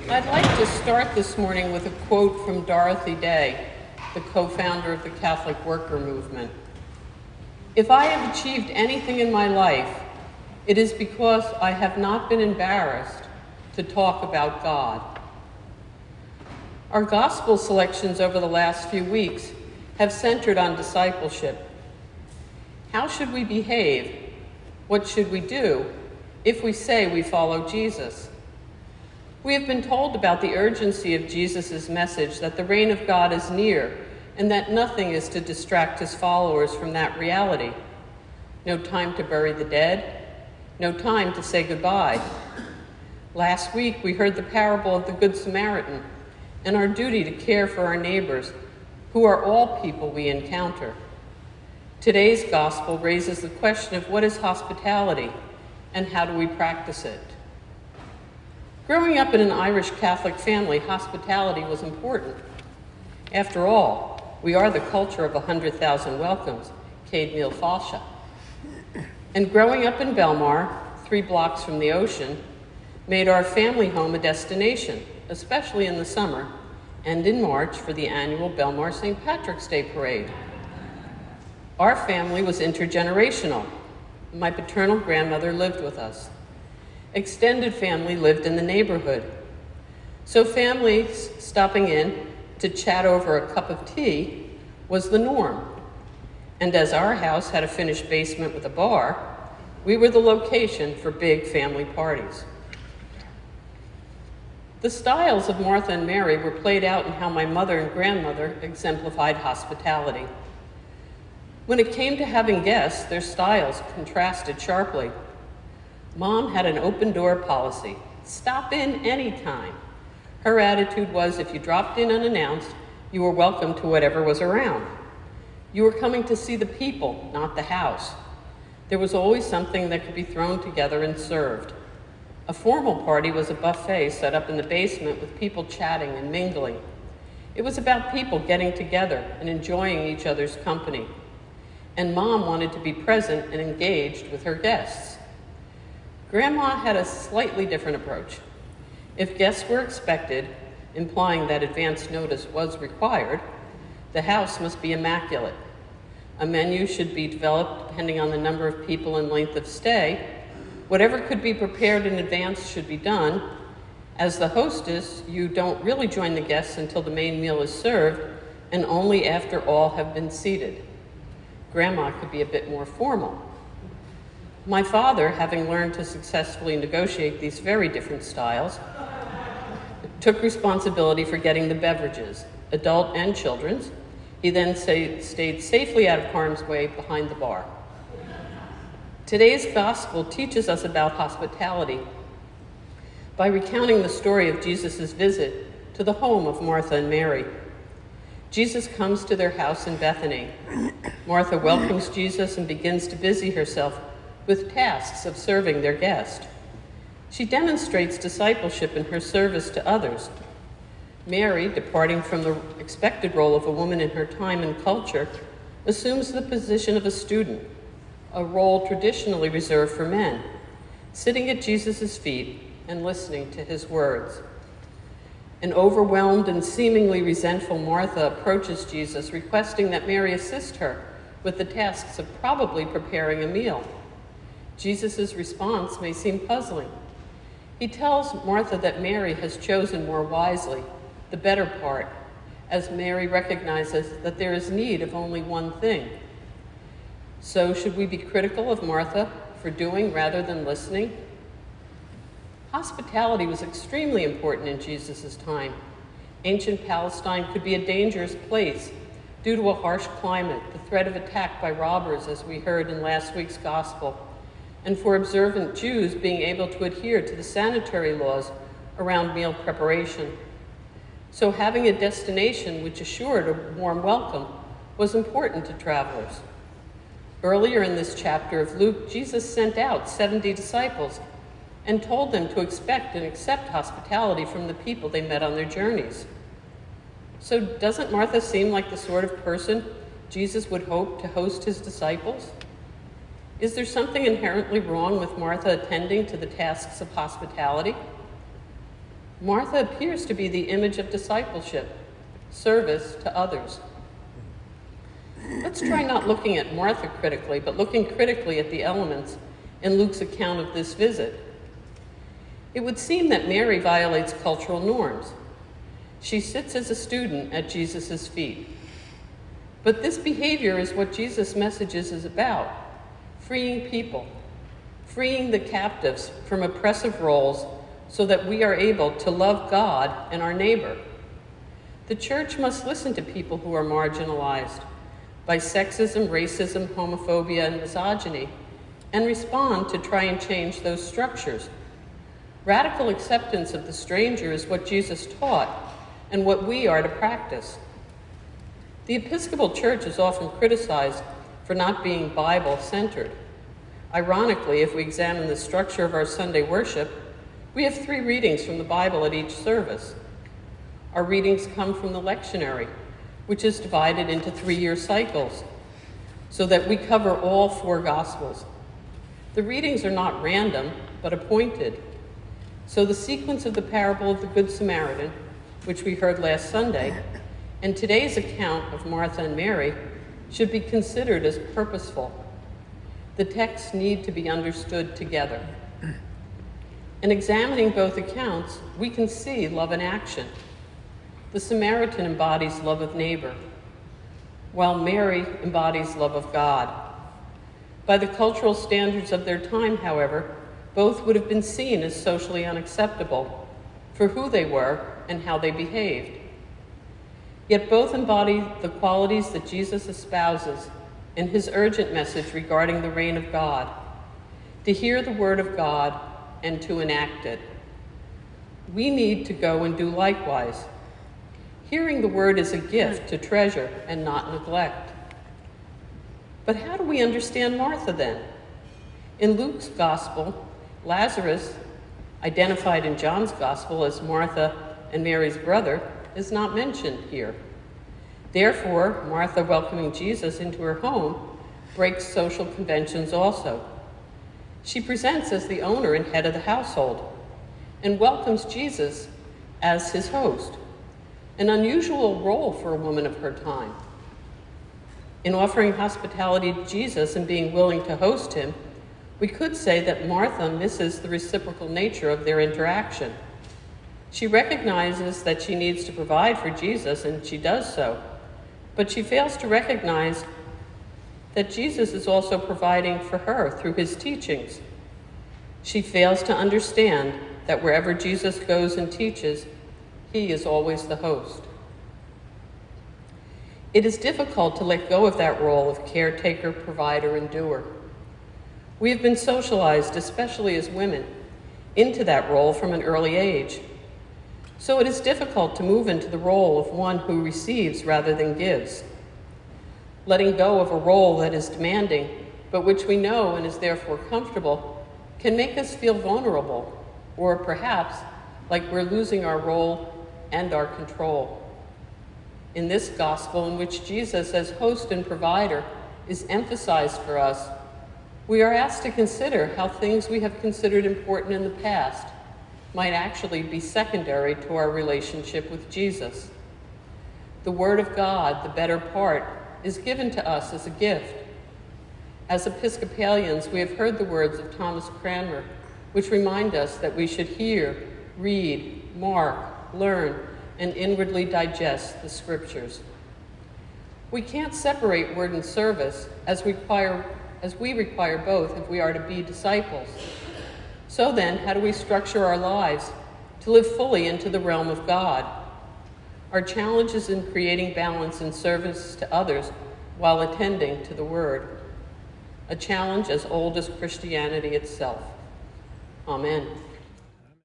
I'd like to start this morning with a quote from Dorothy Day, the co-founder of the Catholic Worker Movement. "If I have achieved anything in my life, it is because I have not been embarrassed to talk about God." Our gospel selections over the last few weeks have centered on discipleship. How should we behave? What should we do if we say we follow Jesus? We have been told about the urgency of Jesus' message that the reign of God is near and that nothing is to distract his followers from that reality. No time to bury the dead, no time to say goodbye. Last week, we heard the parable of the Good Samaritan and our duty to care for our neighbors, who are all people we encounter. Today's gospel raises the question of what is hospitality and how do we practice it? Growing up in an Irish Catholic family, hospitality was important. After all, we are the culture of 100,000 welcomes, Céad Míle Fáilte. And growing up in Belmar, 3 blocks from the ocean, made our family home a destination, especially in the summer and in March for the annual Belmar St. Patrick's Day Parade. Our family was intergenerational. My paternal grandmother lived with us. Extended family lived in the neighborhood. So families stopping in to chat over a cup of tea was the norm. And as our house had a finished basement with a bar, we were the location for big family parties. The styles of Martha and Mary were played out in how my mother and grandmother exemplified hospitality. When it came to having guests, their styles contrasted sharply. Mom had an open door policy. Stop in anytime. Her attitude was if you dropped in unannounced, you were welcome to whatever was around. You were coming to see the people, not the house. There was always something that could be thrown together and served. A formal party was a buffet set up in the basement with people chatting and mingling. It was about people getting together and enjoying each other's company. And Mom wanted to be present and engaged with her guests. Grandma had a slightly different approach. If guests were expected, implying that advance notice was required, the house must be immaculate. A menu should be developed depending on the number of people and length of stay. Whatever could be prepared in advance should be done. As the hostess, you don't really join the guests until the main meal is served and only after all have been seated. Grandma could be a bit more formal. My father, having learned to successfully negotiate these very different styles, took responsibility for getting the beverages, adult and children's. He then stayed safely out of harm's way behind the bar. Today's gospel teaches us about hospitality by recounting the story of Jesus' visit to the home of Martha and Mary. Jesus comes to their house in Bethany. Martha welcomes Jesus and begins to busy herself with tasks of serving their guest. She demonstrates discipleship in her service to others. Mary, departing from the expected role of a woman in her time and culture, assumes the position of a student, a role traditionally reserved for men, sitting at Jesus' feet and listening to his words. An overwhelmed and seemingly resentful Martha approaches Jesus, requesting that Mary assist her with the tasks of probably preparing a meal. Jesus' response may seem puzzling. He tells Martha that Mary has chosen more wisely, the better part, as Mary recognizes that there is need of only one thing. So should we be critical of Martha for doing rather than listening? Hospitality was extremely important in Jesus' time. Ancient Palestine could be a dangerous place due to a harsh climate, the threat of attack by robbers, as we heard in last week's gospel, and for observant Jews being able to adhere to the sanitary laws around meal preparation. So having a destination which assured a warm welcome was important to travelers. Earlier in this chapter of Luke, Jesus sent out 70 disciples and told them to expect and accept hospitality from the people they met on their journeys. So doesn't Martha seem like the sort of person Jesus would hope to host his disciples? Is there something inherently wrong with Martha attending to the tasks of hospitality? Martha appears to be the image of discipleship, service to others. Let's try not looking at Martha critically, but looking critically at the elements in Luke's account of this visit. It would seem that Mary violates cultural norms. She sits as a student at Jesus' feet. But this behavior is what Jesus' message is about: freeing people, freeing the captives from oppressive roles so that we are able to love God and our neighbor. The church must listen to people who are marginalized by sexism, racism, homophobia, and misogyny, and respond to try and change those structures. Radical acceptance of the stranger is what Jesus taught and what we are to practice. The Episcopal Church is often criticized for not being Bible-centered. Ironically, if we examine the structure of our Sunday worship, we have 3 readings from the Bible at each service. Our readings come from the lectionary, which is divided into 3-year cycles, so that we cover all 4 Gospels. The readings are not random, but appointed. So the sequence of the parable of the Good Samaritan, which we heard last Sunday, and today's account of Martha and Mary should be considered as purposeful. The texts need to be understood together. In examining both accounts, we can see love in action. The Samaritan embodies love of neighbor, while Mary embodies love of God. By the cultural standards of their time, however, both would have been seen as socially unacceptable for who they were and how they behaved. Yet both embody the qualities that Jesus espouses in his urgent message regarding the reign of God: to hear the word of God and to enact it. We need to go and do likewise. Hearing the word is a gift to treasure and not neglect. But how do we understand Martha then? In Luke's gospel, Lazarus, identified in John's gospel as Martha and Mary's brother, is not mentioned here. Therefore, Martha welcoming Jesus into her home breaks social conventions also. She presents as the owner and head of the household and welcomes Jesus as his host, an unusual role for a woman of her time. In offering hospitality to Jesus and being willing to host him, we could say that Martha misses the reciprocal nature of their interaction. She recognizes that she needs to provide for Jesus, and she does so, but she fails to recognize that Jesus is also providing for her through his teachings. She fails to understand that wherever Jesus goes and teaches, he is always the host. It is difficult to let go of that role of caretaker, provider, and doer. We have been socialized, especially as women, into that role from an early age. So it is difficult to move into the role of one who receives rather than gives. Letting go of a role that is demanding, but which we know and is therefore comfortable, can make us feel vulnerable, or perhaps like we're losing our role and our control. In this gospel, in which Jesus as host and provider is emphasized for us, we are asked to consider how things we have considered important in the past might actually be secondary to our relationship with Jesus. The Word of God, the better part, is given to us as a gift. As Episcopalians, we have heard the words of Thomas Cranmer, which remind us that we should hear, read, mark, learn, and inwardly digest the Scriptures. We can't separate word and service as we require both if we are to be disciples. So then, how do we structure our lives to live fully into the realm of God? Our challenge is in creating balance in service to others while attending to the Word, a challenge as old as Christianity itself. Amen.